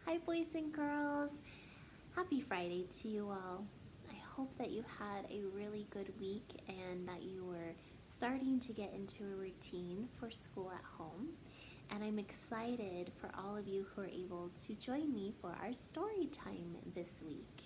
Hi, boys and girls. Happy Friday to you all. I hope that you had a really good week and that you were starting to get into a routine for school at home. And I'm excited for all of you who are able to join me for our story time this week.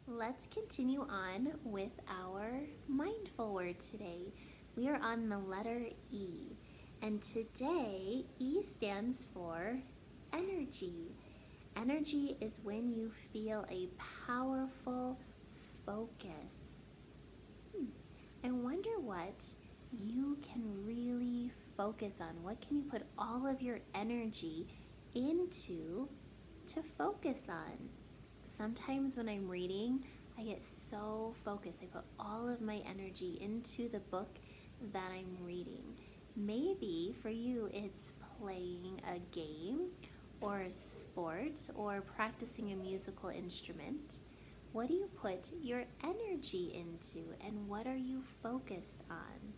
Let's continue on with our mindful word today. We are on the letter E, and today E stands for energy. Energy is when you feel a powerful focus. I wonder what you can really focus on. What can you put all of your energy into to focus on? Sometimes when I'm reading, I get so focused. I put all of my energy into the book that I'm reading. Maybe for you, it's playing a game or a sport or practicing a musical instrument. What do you put your energy into, and what are you focused on?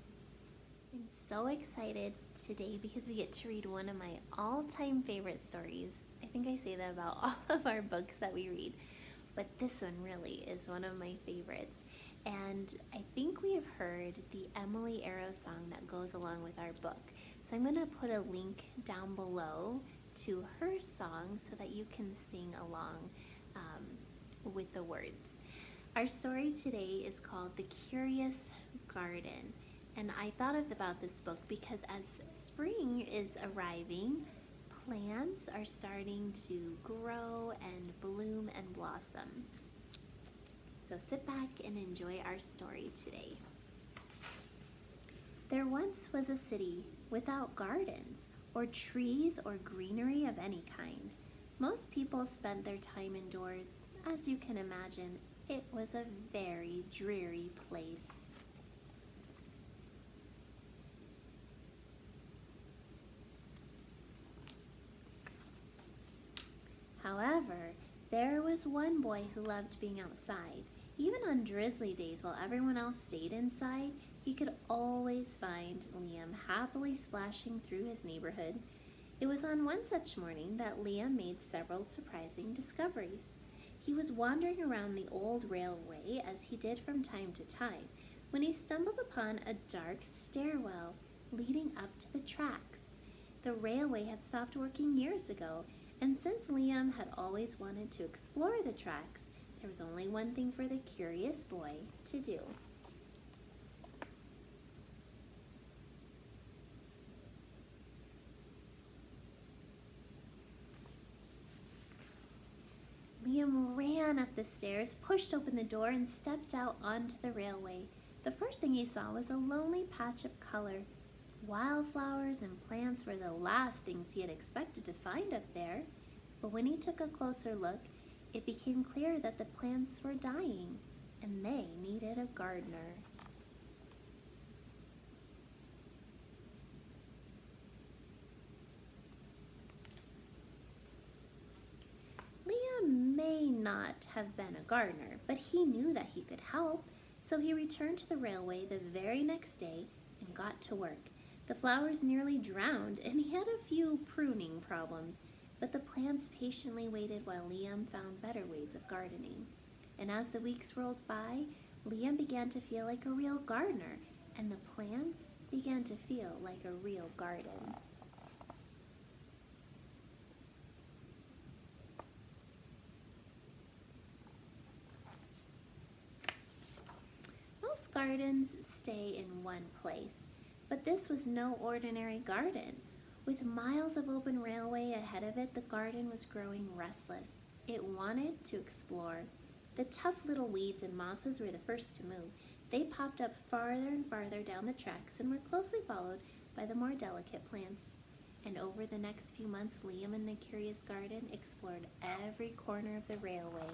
I'm so excited today because we get to read one of my all-time favorite stories. I think I say that about all of our books that we read, but this one really is one of my favorites. And I think we have heard the Emily Arrow song that goes along with our book. So I'm going to put a link down below to her song so that you can sing along with the words. Our story today is called The Curious Garden. And I thought about this book because as spring is arriving, plants are starting to grow and bloom and blossom. So sit back and enjoy our story today. There once was a city without gardens or trees or greenery of any kind. Most people spent their time indoors. As you can imagine, it was a very dreary place. However, there was one boy who loved being outside. Even on drizzly days while everyone else stayed inside, he could always find Liam happily splashing through his neighborhood. It was on one such morning that Liam made several surprising discoveries. He was wandering around the old railway, as he did from time to time, when he stumbled upon a dark stairwell leading up to the tracks. The railway had stopped working years ago, and since Liam had always wanted to explore the tracks, there was only one thing for the curious boy to do. Liam ran up the stairs, pushed open the door, and stepped out onto the railway. The first thing he saw was a lonely patch of color. Wildflowers and plants were the last things he had expected to find up there. But when he took a closer look, it became clear that the plants were dying, and they needed a gardener. Liam may not have been a gardener, but he knew that he could help, so he returned to the railway the very next day and got to work. The flowers nearly drowned, and he had a few pruning problems, but the plants patiently waited while Liam found better ways of gardening. And as the weeks rolled by, Liam began to feel like a real gardener, and the plants began to feel like a real garden. Most gardens stay in one place, but this was no ordinary garden. With miles of open railway ahead of it, the garden was growing restless. It wanted to explore. The tough little weeds and mosses were the first to move. They popped up farther and farther down the tracks and were closely followed by the more delicate plants. And over the next few months, Liam and the Curious Garden explored every corner of the railway.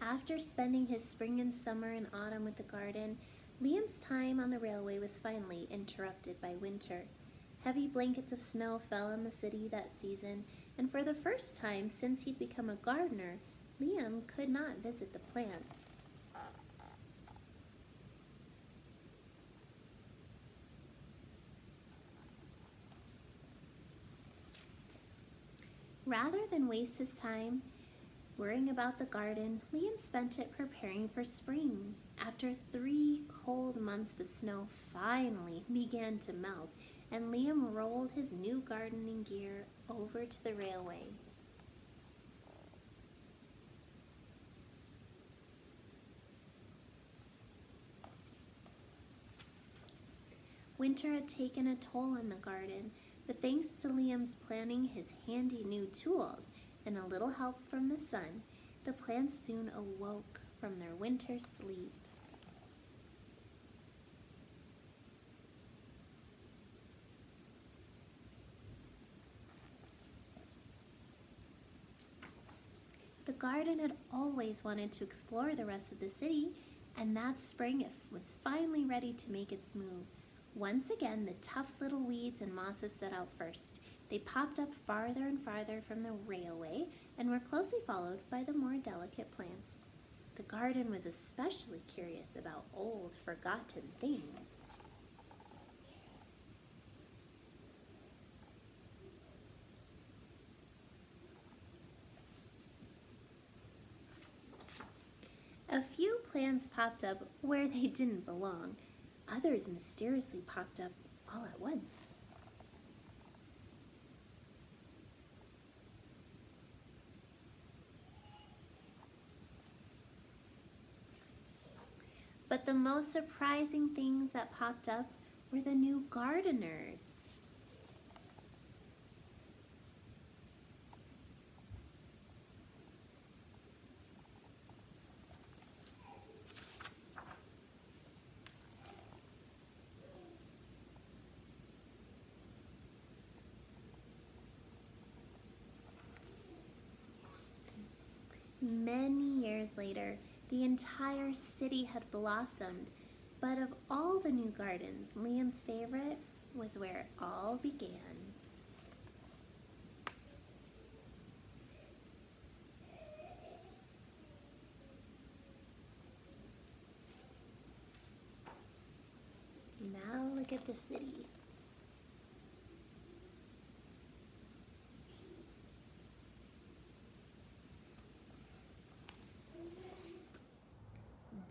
After spending his spring and summer and autumn with the garden, Liam's time on the railway was finally interrupted by winter. Heavy blankets of snow fell on the city that season, and for the first time since he'd become a gardener, Liam could not visit the plants. Rather than waste his time worrying about the garden, Liam spent it preparing for spring. After 3 cold months, the snow finally began to melt, and Liam rolled his new gardening gear over to the railway. Winter had taken a toll on the garden, but thanks to Liam's planning, his handy new tools, and a little help from the sun, the plants soon awoke from their winter sleep. The garden had always wanted to explore the rest of the city, and that spring it was finally ready to make its move. Once again, the tough little weeds and mosses set out first. They popped up farther and farther from the railway and were closely followed by the more delicate plants. The garden was especially curious about old, forgotten things. A few plants popped up where they didn't belong. Others mysteriously popped up all at once. But the most surprising things that popped up were the new gardeners. Many years later, the entire city had blossomed, but of all the new gardens, Liam's favorite was where it all began. Now look at the city.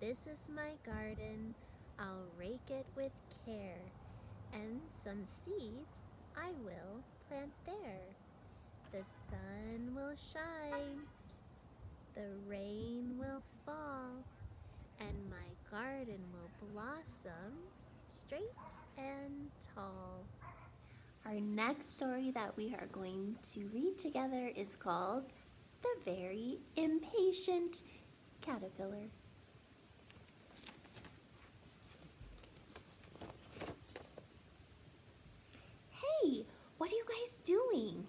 This is my garden. I'll rake it with care, and some seeds I will plant there. The sun will shine, the rain will fall, and my garden will blossom straight and tall. Our next story that we are going to read together is called The Very Impatient Caterpillar. Hey, what are you guys doing?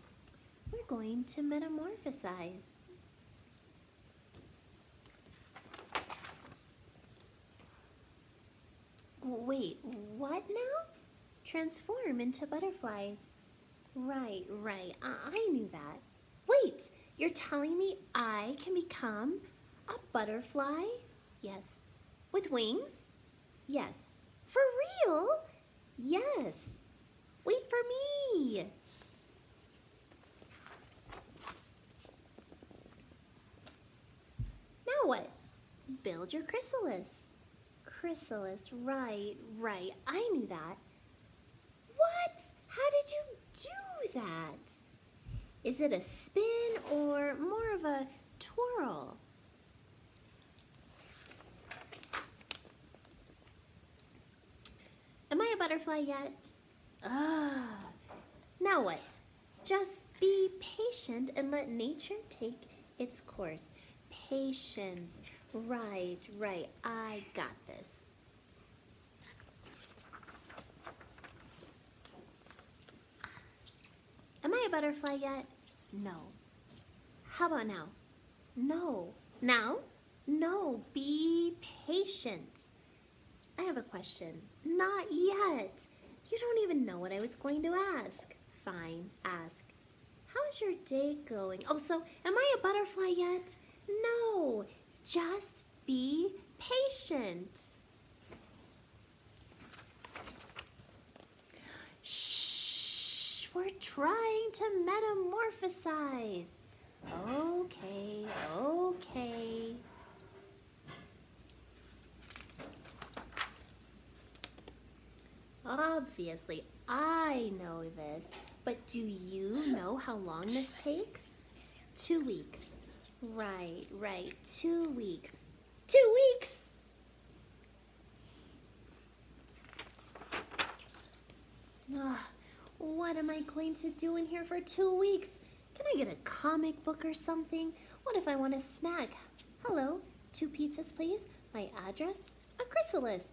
We're going to metamorphosize. Wait, what now? Transform into butterflies. Right. I knew that. Wait, you're telling me I can become a butterfly? Yes. With wings? Yes. For real? Yes. Wait for me. Now what? Build your chrysalis. Chrysalis, right. I knew that. What? How did you do that? Is it a spin or more of a twirl? Am I a butterfly yet? Now what? Just be patient and let nature take its course. Patience. Right. I got this. Am I a butterfly yet? No. How about now? No. Now? No, be patient. I have a question. Not yet. You don't even know what I was going to ask. Fine, ask. How's your day going? Oh, so am I a butterfly yet? No, just be patient. Shh, we're trying to metamorphosize. Okay, okay. Obviously, I know this, but do you know how long this takes? 2 weeks. Right, 2 weeks. 2 weeks! Ugh, what am I going to do in here for 2 weeks? Can I get a comic book or something? What if I want a snack? Hello, 2 pizzas, please. My address? A chrysalis.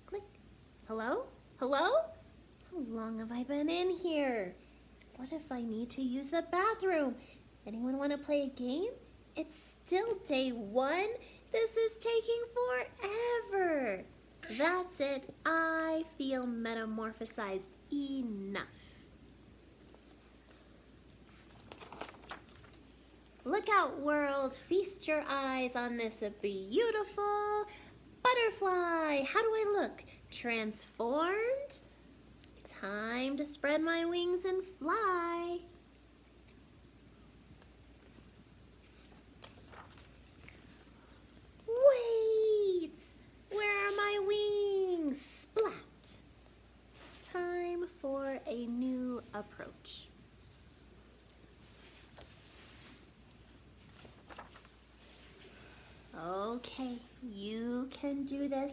Click. Hello? Hello? How long have I been in here? What if I need to use the bathroom? Anyone want to play a game? It's still day 1. This is taking forever. That's it. I feel metamorphosized enough. Look out, world. Feast your eyes on this beautiful butterfly. How do I look? Transformed? Time to spread my wings and fly. Wait! Where are my wings? Splat! Time for a new approach. Okay, you can do this.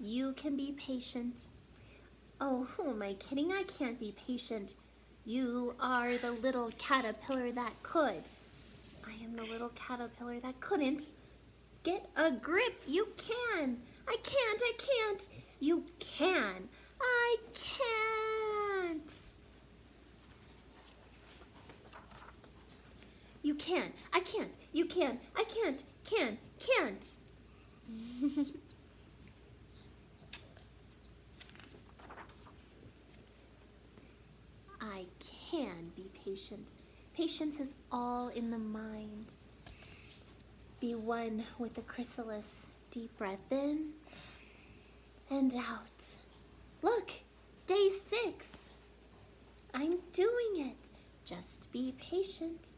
You can be patient. Oh, who am I kidding? I can't be patient. You are the little caterpillar that could. I am the little caterpillar that couldn't. Get a grip. You can. I can't. You can. I can't. You can. I can't. You can. I can't. Can't. I can be patient. Patience is all in the mind. Be one with the chrysalis. Deep breath in and out. Look, day 6. I'm doing it. Just be patient.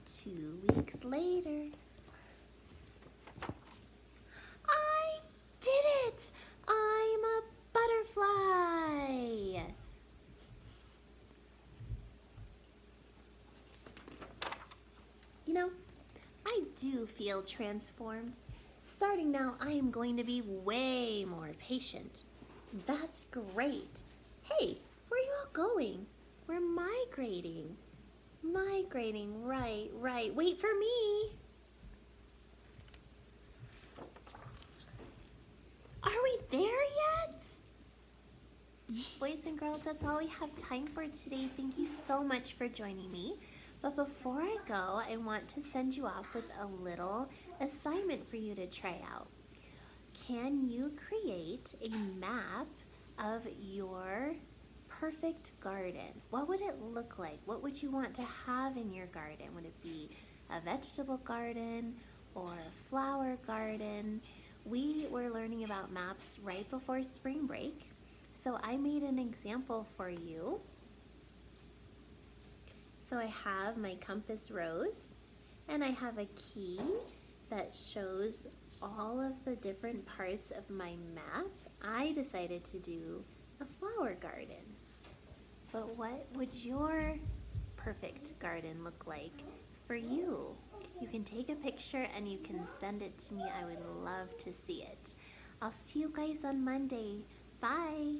2 weeks later. I did it! I'm a butterfly. You know, I do feel transformed. Starting now, I am going to be way more patient. That's great. Hey, where are you all going? We're migrating. Migrating, right. Wait for me. Are we there yet? Boys and girls, that's all we have time for today. Thank you so much for joining me. But before I go, I want to send you off with a little assignment for you to try out. Can you create a map of your perfect garden? What would it look like? What would you want to have in your garden? Would it be a vegetable garden or a flower garden? We were learning about maps right before spring break, so I made an example for you. So I have my compass rose, and I have a key that shows all of the different parts of my map. I decided to do a flower garden. But what would your perfect garden look like for you? You can take a picture and you can send it to me. I would love to see it. I'll see you guys on Monday. Bye.